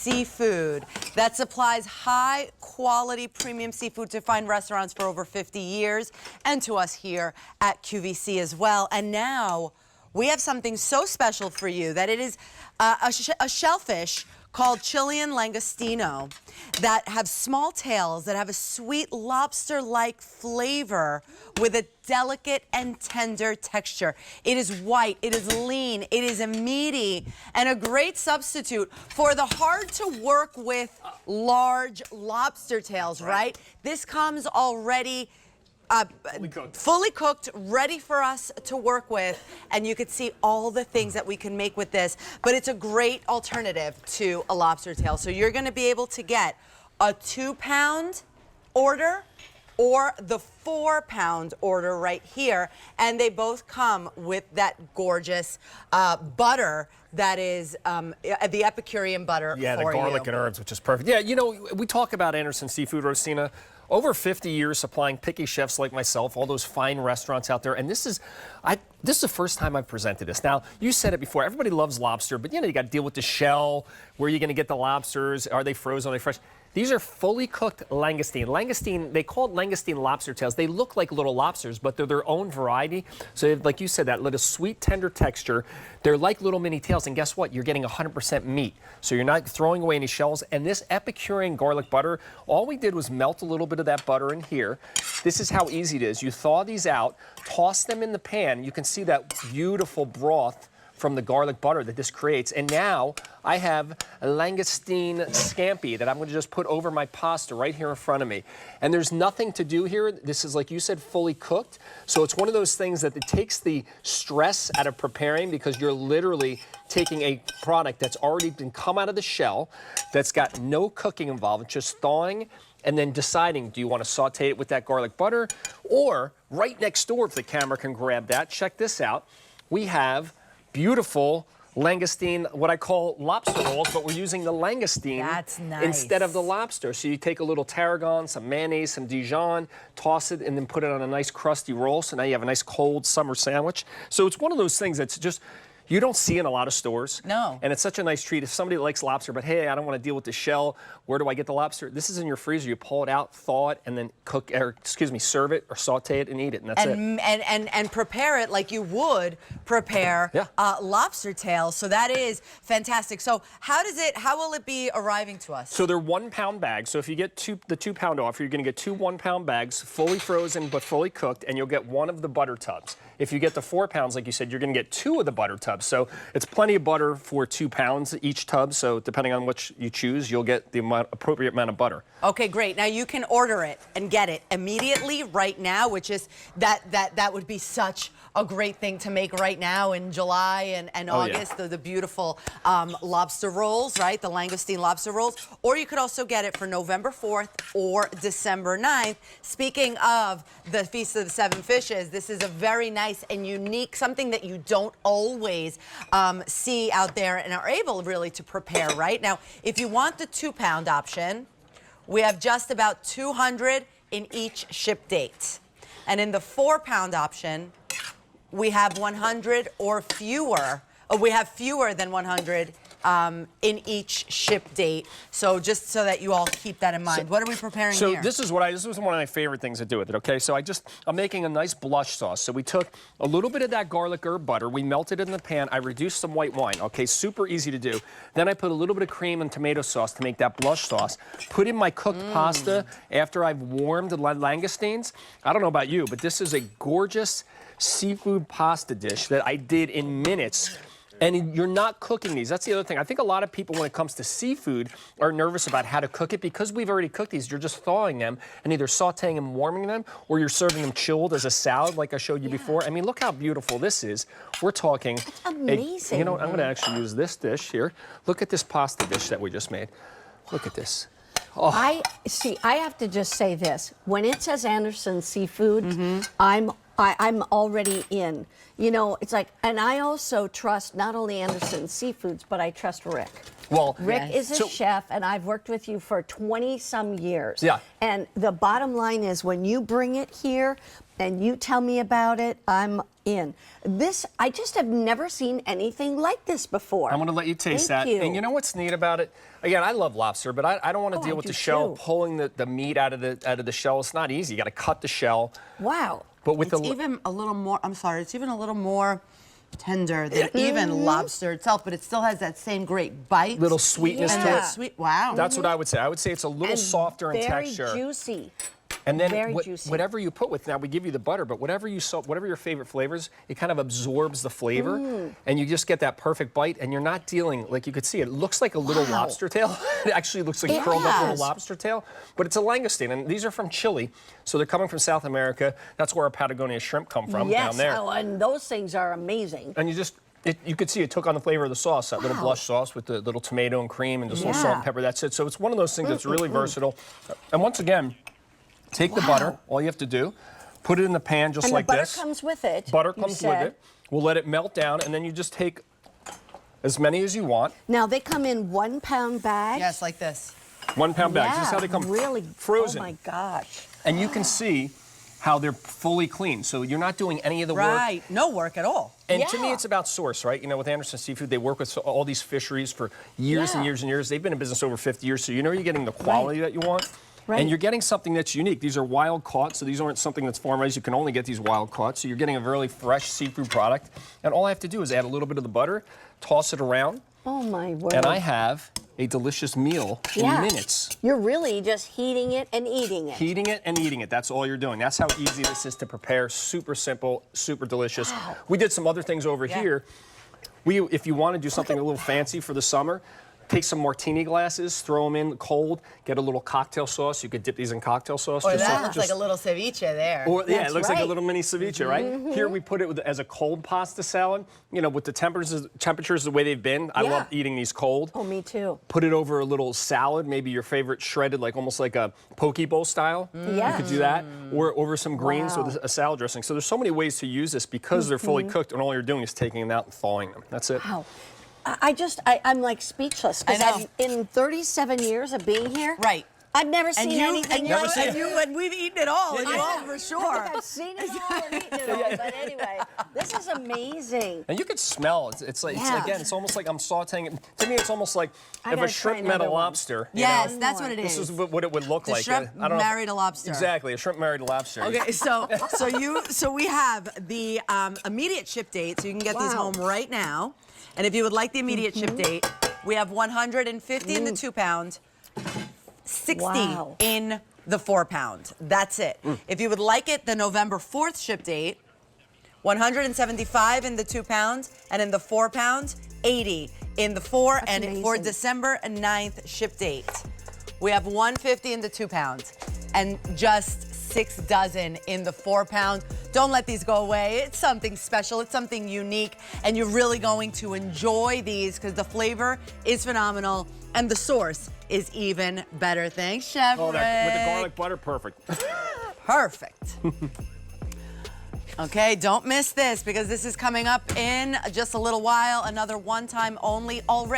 Seafood that supplies high-quality premium seafood to fine restaurants for over 50 years and to us here at QVC as well. And now we have something so special for you that it is a shellfish called Chilean Langostino that have small tails that have a sweet lobster-like flavor with a delicate and tender texture. It is white, it is lean, it is a meaty and a great substitute for the hard-to-work with large lobster tails, right? This comes already fully cooked, ready for us to work with, and you can see all the things that we can make with this, but it's a great alternative to a lobster tail. So you're going to be able to get a 2-pound order or the 4-pound order right here, and they both come with that gorgeous butter that is the Epicurean butter for you. Yeah, the garlic and herbs, which is perfect. Yeah, you know, we talk about Anderson Seafood, Rosina. Over 50 years supplying picky chefs like myself, all those fine restaurants out there, and this is the first time I've presented this. Now, you said it before, everybody loves lobster, but you know, you got to deal with the shell. Where are you going to get the lobsters? Are they frozen? Are they fresh? These are fully cooked langoustine. Langoustine, they call it langoustine lobster tails. They look like little lobsters, but they're their own variety. So like you said, that little sweet, tender texture. They're like little mini tails, and guess what? You're getting 100% meat. So you're not throwing away any shells. And this Epicurean garlic butter, all we did was melt a little bit of that butter in here. This is how easy it is. You thaw these out, toss them in the pan. You can see that beautiful broth from the garlic butter that this creates. And now I have a langoustine scampi that I'm going to just put over my pasta right here in front of me. And there's nothing to do here. This is, like you said, fully cooked. So it's one of those things that it takes the stress out of preparing, because you're literally taking a product that's already been come out of the shell, that's got no cooking involved. It's just thawing and then deciding, do you want to saute it with that garlic butter? Or right next door, if the camera can grab that, check this out. We have beautiful langoustine, what I call lobster rolls, but we're using the langoustine instead of the lobster. So you take a little tarragon, some mayonnaise, some Dijon, toss it, and then put it on a nice crusty roll. So now you have a nice cold summer sandwich. So it's one of those things that's just, you don't see in a lot of stores. No. And it's such a nice treat. If somebody likes lobster, but hey, I don't want to deal with the shell, where do I get the lobster? This is in your freezer. You pull it out, thaw it, and then cook, or excuse me, serve it or saute it and eat it, and that's it. And prepare it like you would prepare lobster tails. So that is fantastic. So how will it be arriving to us? So they're 1-pound bags. So if you get the 2-pound offer, you're going to get 2 1-pound bags, fully frozen but fully cooked, and you'll get 1 of the butter tubs. If you get the 4 pounds, like you said, you're going to get 2 of the butter tubs. So it's plenty of butter for 2 pounds each tub. So depending on which you choose, you'll get the appropriate amount of butter. Okay, great. Now you can order it and get it immediately right now, which is that would be such a great thing to make right now in July and August. The beautiful lobster rolls, right? The langoustine lobster rolls. Or you could also get it for November 4th or December 9th. Speaking of the Feast of the Seven Fishes, this is a very nice and unique, something that you don't always see out there and are able really to prepare, right? Now, if you want the 2-pound option, we have just about 200 in each ship date. And in the 4-pound option, we have 100 or fewer. We have fewer than 100 in each ship date. So just so that you all keep that in mind. What are we preparing here? So this is one of my favorite things to do with it, okay? So I'm making a nice blush sauce. So we took a little bit of that garlic herb butter, we melted it in the pan, I reduced some white wine, okay? Super easy to do. Then I put a little bit of cream and tomato sauce to make that blush sauce. Put in my cooked pasta after I've warmed the langoustines. I don't know about you, but this is a gorgeous seafood pasta dish that I did in minutes. And you're not cooking these. That's the other thing. I think a lot of people, when it comes to seafood, are nervous about how to cook it. Because we've already cooked these, you're just thawing them and either sauteing and warming them, or you're serving them chilled as a salad like I showed you before. I mean, look how beautiful this is. We're talking... That's amazing. You know what? I'm going to actually use this dish here. Look at this pasta dish that we just made. Look at this. Oh. I have to just say this. When it says Anderson Seafood, I'm already in. You know, it's like, and I also trust not only Anderson Seafoods, but I trust Rick. Well, Rick is a chef, and I've worked with you for 20-some years. Yeah. And the bottom line is, when you bring it here and you tell me about it, I'm in. This, I just have never seen anything like this before. I'm going to let you taste that. Thank you. And you know what's neat about it? Again, I love lobster, but I don't want to deal with the shell, pulling the meat out of the shell. It's not easy. You got to cut the shell. Wow. But with it's even a little more, I'm sorry, it's even a little more tender than even lobster itself, but it still has that same great bite. Little sweetness to it. Sweet, wow. That's what I would say. I would say it's a little softer in texture. Very juicy. And then Very juicy. whatever you put with, now we give you the butter, but whatever your favorite flavors, it kind of absorbs the flavor, and you just get that perfect bite, and you're not dealing, like you could see, it looks like a little lobster tail. It actually looks like a curled up little lobster tail, but it's a langostine, and these are from Chile, so they're coming from South America. That's where our Patagonia shrimp come from, down there. Yes, and those things are amazing. And you could see it took on the flavor of the sauce, that little blush sauce with the little tomato and cream and just a little salt and pepper, that's it. So it's one of those things that's really versatile. And once again, take the butter, all you have to do, put it in the pan just like this. And the butter comes with it. Butter comes with it. We'll let it melt down, and then you just take as many as you want. Now, they come in 1 pound bags. Yes, like this. 1 pound bags. Yeah, This is how they come really frozen. Oh, my gosh. And you can see how they're fully clean. So you're not doing any of the work. Right, no work at all. And to me, it's about source, right? You know, with Anderson Seafood, they work with all these fisheries for years and years and years. They've been in business over 50 years, so you know you're getting the quality that you want. Right. And you're getting something that's unique. These are wild caught, so these aren't something that's farm raised. You can only get these wild caught. So you're getting a really fresh seafood product. And all I have to do is add a little bit of the butter, toss it around, Oh, my word. and I have a delicious meal in minutes. You're really just heating it and eating it. Heating it and eating it. That's all you're doing. That's how easy this is to prepare. Super simple, super delicious. Wow. We did some other things over here. If you want to do something a little fancy for the summer, take some martini glasses, throw them in cold, get a little cocktail sauce. You could dip these in cocktail sauce. Or that looks like a little ceviche there. Or, yeah, it looks like a right. little mini ceviche, right? Here we put it as a cold pasta salad. You know, with the temperatures the way they've been, I love eating these cold. Oh, me too. Put it over a little salad, maybe your favorite shredded, like almost like a poke bowl style. You could do that. Or over some greens with a salad dressing. So there's so many ways to use this because they're fully cooked, and all you're doing is taking them out and thawing them. That's it. Wow. I'm like speechless because in 37 years of being here, Right. I've never seen anything like and you, and we've eaten it all, and you all for sure. I've seen it all and eaten it all, but anyway, this is amazing. And you could smell it. It's like again, it's almost like I'm sauteing it. To me, it's almost like if gotta a shrimp try met a another one. lobster. you Yes, know, that's what it is. This is what it would look The like. shrimp I don't know. married a lobster. Exactly, a shrimp married a lobster. Okay, so we have the immediate ship date, so you can get these home right now. And if you would like the immediate ship date, we have 150 in the 2 pound, 60 in the 4 pound. That's it. If you would like it, the November 4th ship date, 175 in the 2 pounds, and in the 4 pounds, 80 in the 4, That's and amazing. for December 9th ship date, we have 150 in the 2 pounds, and just 6 dozen in the 4 pound. Don't let these go away. It's something special. It's something unique, and you're really going to enjoy these because the flavor is phenomenal and the source is even better. Thanks, Chef Oh, Rick. that, with the garlic butter, perfect. Perfect. Okay, don't miss this because this is coming up in just a little while. Another one time only already.